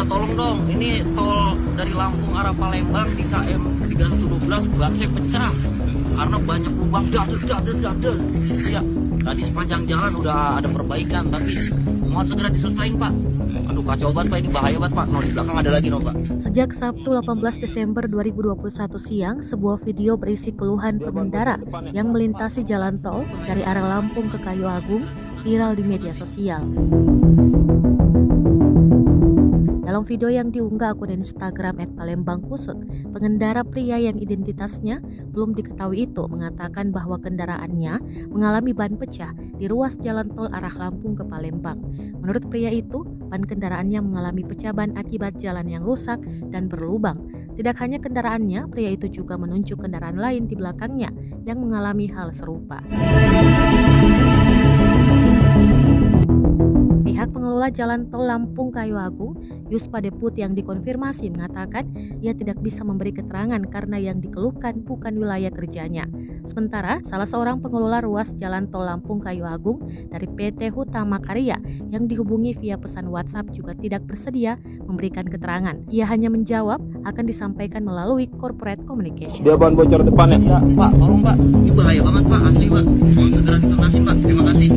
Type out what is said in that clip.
tolong dong, ini tol dari Lampung arah Palembang di KM 3112 bangsai pecah karena banyak lubang dadel. Iya, tadi sepanjang jalan udah ada perbaikan tapi mohon segera diselesain Pak. Aduh kacau banget Pak, ini bahaya banget Pak. No, di belakang ada lagi no Pak. Sejak Sabtu 18 Desember 2021 siang, sebuah video berisi keluhan pengendara yang melintasi jalan tol dari arah Lampung ke Kayu Agung viral di media sosial. Dalam video yang diunggah akun Instagram @palembangkusut, pengendara pria yang identitasnya belum diketahui itu mengatakan bahwa kendaraannya mengalami ban pecah di ruas jalan tol arah Lampung ke Palembang. Menurut pria itu, ban kendaraannya mengalami pecah ban akibat jalan yang rusak dan berlubang. Tidak hanya kendaraannya, pria itu juga menunjuk kendaraan lain di belakangnya yang mengalami hal serupa. Pihak pengelola jalan tol Lampung Kayu Agung, Yuspa Deput yang dikonfirmasi mengatakan ia tidak bisa memberi keterangan karena yang dikeluhkan bukan wilayah kerjanya. Sementara salah seorang pengelola ruas jalan tol Lampung Kayu Agung dari PT Hutama Karya yang dihubungi via pesan WhatsApp juga tidak bersedia memberikan keterangan. Ia hanya menjawab akan disampaikan melalui corporate communication. Dia ban bocor depan ya? Ya Pak, tolong Pak, ini bahaya banget Pak, asli Pak. Mohon segera ditunasin Pak, terima kasih.